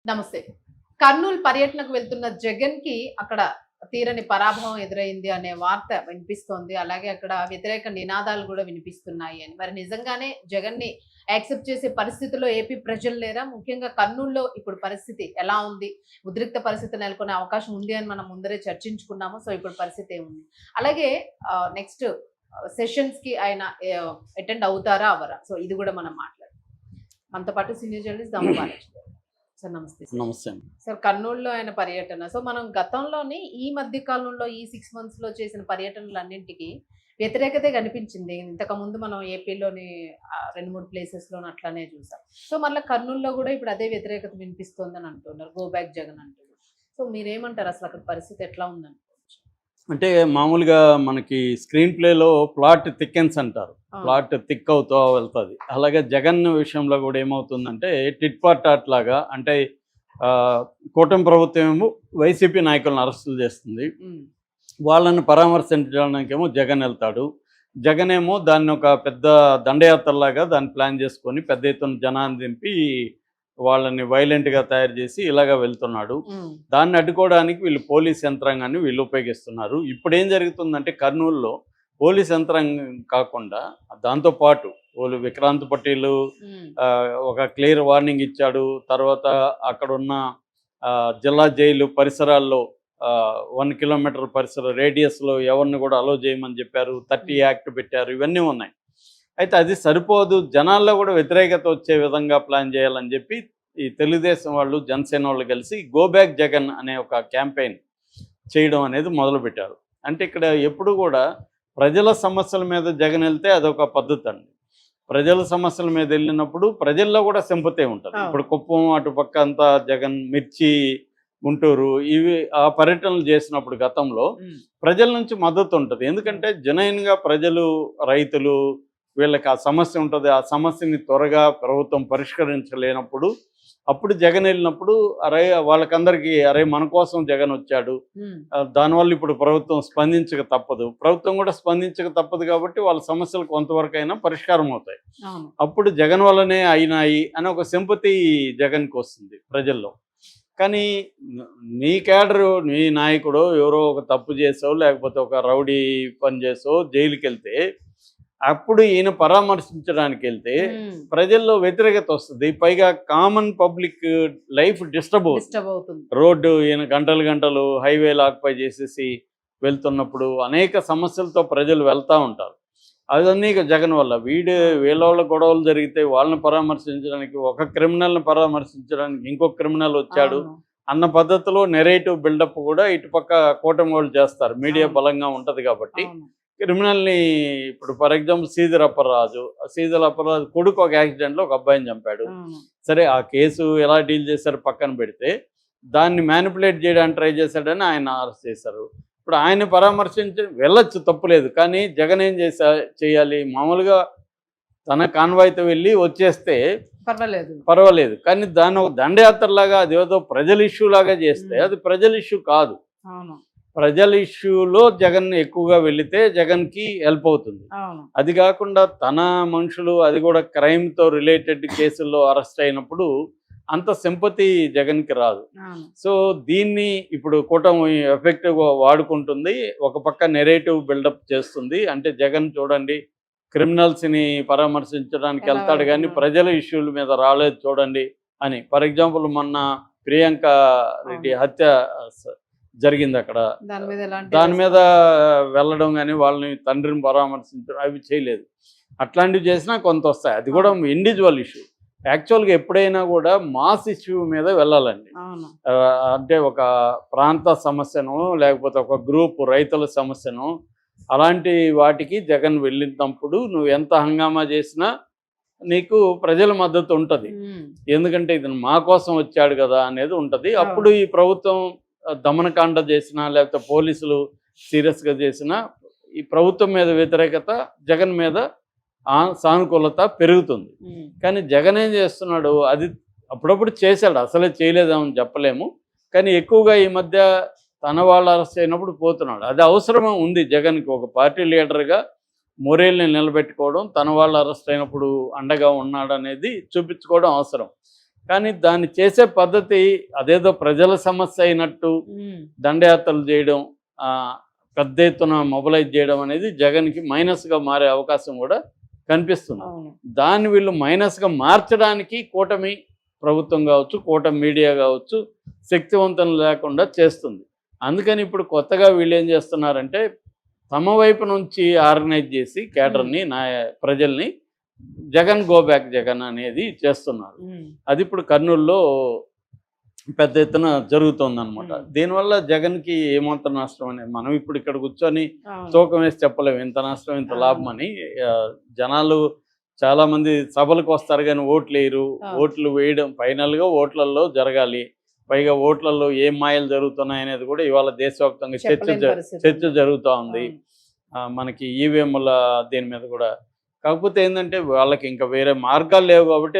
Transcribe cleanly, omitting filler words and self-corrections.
నమస్తే. కర్నూలు పర్యటనకు వెళ్తున్న జగన్‌కి అక్కడ తీరని పరాభవం ఎదురైంది అనే వార్త వినిపిస్తోంది. అలాగే అక్కడ వ్యతిరేక నినాదాలు గూడా వినిపిస్తున్నాయి అని. మరి నిజంగానే జగన్‌ని యాక్సెప్ట్ చేసే పరిస్థితిలో ఏపీ ప్రజలు లేరా? ముఖ్యంగా కర్నూలులో ఇప్పుడు పరిస్థితి ఎలా ఉంది? ఉద్రిక్త పరిస్థితి నెలకొనే అవకాశం ఉంది అని మనం ముందరే చర్చించుకున్నాము. సో, ఇప్పుడు పరిస్థితి ఏముంది? అలాగే నెక్స్ట్ సెషన్స్‌కి ఆయన అటెండ్ అవుతారా? అవ్వరా? సో, ఇది గూడా మనం మాట్లాడదాం. మనతో పాటు సీనియర్ జర్నలిస్ట్ దాము బాలాజీ గారు. సార్ నమస్తే సార్. నమస్తే. సార్ కర్నూలులో ఆయన పర్యటన. సో మనం గతంలోని ఈ మధ్య కాలంలో ఈ 6 మంత్స్‌లో చేసిన పర్యటనలన్నింటికి వ్యతిరేకతే కనిపించింది. ఇంతకుముందు మనం ఏపీలోని 2, 3 ప్లేసెస్‌లోని అట్లానే చూసాం. సో మళ్ళా కర్నూలులో కూడా ఇప్పుడు అదే వ్యతిరేకత వినిపిస్తోందని అంటున్నారు. గో బ్యాక్ జగన్ అంటున్నారు. సో మీరేమంటారు అసలు అక్కడ పరిస్థితి ఎట్లా ఉందనుకోవచ్చు? అంటే మామూలుగా మనకి స్క్రీన్ ప్లేలో ప్లాట్ థిక్కెన్స్ అంటారు. ప్లాట్ థిక్ అవుతూ వెళ్తుంది. అలాగే జగన్ విషయంలో కూడా ఏమవుతుందంటే టిట్ ఫార్ టాట్ లాగా, అంటే కూటమి ప్రభుత్వం ఏమో వైసీపీ నాయకులను అరెస్టులు చేస్తుంది. వాళ్ళని పరామర్శించడానికేమో జగన్ వెళ్తాడు. జగన్ ఏమో దాన్ని ఒక పెద్ద దండయాత్రలాగా దాన్ని ప్లాన్ చేసుకొని పెద్ద ఎత్తున జనాన్ని దింపి వాళ్ళని వైలెంట్గా తయారు చేసి ఇలాగ వెళ్తున్నాడు. దాన్ని అడ్డుకోవడానికి వీళ్ళు పోలీస్ యంత్రాంగాన్ని వీళ్ళు ఉపయోగిస్తున్నారు. ఇప్పుడు ఏం జరుగుతుందంటే కర్నూలులో పోలీస్ యంత్రాంగం కాకుండా దాంతోపాటు వాళ్ళు విక్రాంత్ పటేల్ ఒక క్లియర్ వార్నింగ్ ఇచ్చాడు. తర్వాత అక్కడున్న జిల్లా జైలు పరిసరాల్లో 1 కిలోమీటర్ పరిసర రేడియస్లో ఎవరిని కూడా అలో చేయమని చెప్పారు. 30 యాక్ట్ పెట్టారు. ఇవన్నీ ఉన్నాయి. అయితే అది సరిపోదు, జనాల్లో కూడా వ్యతిరేకత వచ్చే విధంగా ప్లాన్ చేయాలని చెప్పి ఈ తెలుగుదేశం వాళ్ళు, జనసేన వాళ్ళు కలిసి గో బ్యాక్ జగన్ అనే ఒక క్యాంపెయిన్ చేయడం అనేది మొదలుపెట్టారు. అంటే ఇక్కడ ఎప్పుడు కూడా ప్రజల సమస్యల మీద జగన్ వెళ్తే అదొక పద్ధతి అండి. ప్రజల సమస్యల మీద వెళ్ళినప్పుడు ప్రజల్లో కూడా సింపతి ఉంటుంది. ఇప్పుడు కుప్పం అటుపక్క అంతా జగన్, మిర్చి, గుంటూరు ఇవి ఆ పర్యటనలు చేసినప్పుడు గతంలో ప్రజల నుంచి మద్దతు ఉంటుంది. ఎందుకంటే జెన్యూన్గా ప్రజలు, రైతులు వీళ్ళకి ఆ సమస్య ఉంటుంది. ఆ సమస్యని త్వరగా ప్రభుత్వం పరిష్కరించలేనప్పుడు అప్పుడు జగన్ వెళ్ళినప్పుడు అరే వాళ్ళకందరికీ అరే మన కోసం జగన్ వచ్చాడు, దానివల్ల ఇప్పుడు ప్రభుత్వం స్పందించక తప్పదు, ప్రభుత్వం కూడా స్పందించక తప్పదు కాబట్టి వాళ్ళ సమస్యలు కొంతవరకు అయినా పరిష్కారం అవుతాయి. అప్పుడు జగన్ వల్లనే అయినాయి అని ఒక సింపతి జగన్కి వస్తుంది ప్రజల్లో. కానీ నీ క్యాడరు, నీ నాయకుడు ఎవరో ఒక తప్పు చేసావు లేకపోతే ఒక రౌడీ పని చేసావు జైలుకి వెళ్తే అప్పుడు ఈయన పరామర్శించడానికి వెళ్తే ప్రజల్లో వ్యతిరేకత వస్తుంది. పైగా కామన్ పబ్లిక్ లైఫ్ డిస్టర్బ్ అవుతుంది. రోడ్డు ఈయన గంటలు గంటలు హైవేలు ఆక్యుపై చేసేసి వెళ్తున్నప్పుడు అనేక సమస్యలతో ప్రజలు వెళ్తూ ఉంటారు. అదన్నీ జగన్ వల్ల. వీళ్ళ గొడవలు జరిగితే వాళ్ళని పరామర్శించడానికి, ఒక క్రిమినల్ని పరామర్శించడానికి ఇంకొక క్రిమినల్ వచ్చాడు అన్న పద్ధతిలో నెరేటివ్ బిల్డప్ కూడా ఇటుపక్క కూటమి వాళ్ళు చేస్తారు. మీడియా బలంగా ఉంటుంది కాబట్టి క్రిమినల్ని ఇప్పుడు ఫర్ ఎగ్జాంపుల్ శ్రీధర్ అప్పరాజు కొడుకు ఒక యాక్సిడెంట్లో ఒక అబ్బాయిని చంపాడు. సరే ఆ కేసు ఎలా డీల్ చేశారు పక్కన పెడితే దాన్ని మ్యానిపులేట్ చేయడానికి ట్రై చేశాడని ఆయన అరెస్ట్ చేశారు. ఇప్పుడు ఆయన పరామర్శించి వెళ్ళొచ్చు, తప్పులేదు. కానీ జగన్ ఏం చేయాలి, మామూలుగా తన కాన్వాయ్తో వెళ్ళి వచ్చేస్తే పర్వాలేదు. కానీ దాన్ని ఒక దండయాత్రలాగా అదేదో ప్రజల ఇష్యూ లాగా చేస్తే అది ప్రజల ఇష్యూ కాదు. ప్రజల ఇష్యూలో జగన్ ఎక్కువగా వెళితే జగన్కి హెల్ప్ అవుతుంది. అది కాకుండా తన మనుషులు, అది కూడా క్రైమ్తో రిలేటెడ్ కేసుల్లో అరెస్ట్ అయినప్పుడు అంత సింపతి జగన్కి రాదు. సో దీన్ని ఇప్పుడు కూటమి ఎఫెక్టివ్గా వాడుకుంటుంది. ఒక పక్క నెరేటివ్ బిల్డప్ చేస్తుంది. అంటే జగన్ చూడండి క్రిమినల్స్ని పరామర్శించడానికి వెళ్తాడు కానీ ప్రజల ఇష్యూల మీద రాలేదు చూడండి అని. ఫర్ ఎగ్జాంపుల్ మొన్న ప్రియాంక రెడ్డి హత్య జరిగింది, అక్కడ దాని మీద వెళ్ళడం కానీ వాళ్ళని తండ్రిని పరామర్శించడం అవి చేయలేదు. అట్లాంటివి చేసినా కొంత వస్తాయి. అది కూడా ఇండివిజువల్ ఇష్యూ. యాక్చువల్గా ఎప్పుడైనా కూడా మాస్ ఇష్యూ మీద వెళ్ళాలండి. అంటే ఒక ప్రాంత సమస్యను లేకపోతే ఒక గ్రూప్ రైతుల సమస్యను అలాంటి వాటికి జగన్ వెళ్ళినప్పుడు నువ్వు ఎంత హంగామా చేసినా నీకు ప్రజల మద్దతు ఉంటుంది. ఎందుకంటే ఇది మా కోసం వచ్చాడు కదా అనేది ఉంటుంది. అప్పుడు ఈ ప్రభుత్వం దమనకాండ చేసినా లేకపోతే పోలీసులు సీరియస్గా చేసినా ఈ ప్రభుత్వం మీద వ్యతిరేకత, జగన్ మీద సానుకూలత పెరుగుతుంది. కానీ జగన్ ఏం చేస్తున్నాడు, అది అప్పుడప్పుడు చేశాడు, అసలే చేయలేదని చెప్పలేము. కానీ ఎక్కువగా ఈ మధ్య తన వాళ్ళు అరెస్ట్ అయినప్పుడు పోతున్నాడు. అది అవసరం ఉంది జగన్కి. ఒక పార్టీ లీడర్గా మొరేల్ని నిలబెట్టుకోవడం, తన వాళ్ళు అరెస్ట్ అయినప్పుడు అండగా ఉన్నాడు అనేది చూపించుకోవడం అవసరం. కానీ దాన్ని చేసే పద్ధతి అదేదో ప్రజల సమస్య అయినట్టు దండయాత్రలు చేయడం, పెద్ద ఎత్తున మొబలైజ్ చేయడం అనేది జగన్కి మైనస్గా మారే అవకాశం కూడా కనిపిస్తుంది. అవును. దాన్ని వీళ్ళు మైనస్గా మార్చడానికి కూటమి ప్రభుత్వం కావచ్చు, కూటమి మీడియా కావచ్చు శక్తివంతం లేకుండా చేస్తుంది. అందుకని ఇప్పుడు కొత్తగా వీళ్ళు ఏం చేస్తున్నారంటే తమ వైపు నుంచి ఆర్గనైజ్ చేసి కేడర్ని ప్రజల్ని జగన్ గో బ్యాక్ జగన్ అనేది చేస్తున్నారు. అది ఇప్పుడు కర్నూలులో పెద్ద ఎత్తున జరుగుతుంది అనమాట. దీనివల్ల జగన్కి ఏమంత నష్టం అనేది మనం ఇప్పుడు ఇక్కడ కూర్చొని తూకం వేసి చెప్పలేము ఇంత నష్టం ఇంత లాభం అని. జనాలు చాలా మంది సభలకు వస్తారు కానీ ఓట్లు వేయరు. ఓట్లు వేయడం ఫైనల్గా ఓట్లలో జరగాలి. పైగా ఓట్లలో ఏం మాయలు జరుగుతున్నాయి అనేది కూడా ఇవాళ దేశవ్యాప్తంగా చర్చ జరుగుతూ ఉంది. మనకి ఈవీఎంల దీని మీద కూడా. కాకపోతే ఏంటంటే వాళ్ళకి ఇంకా వేరే మార్గాలు లేవు కాబట్టి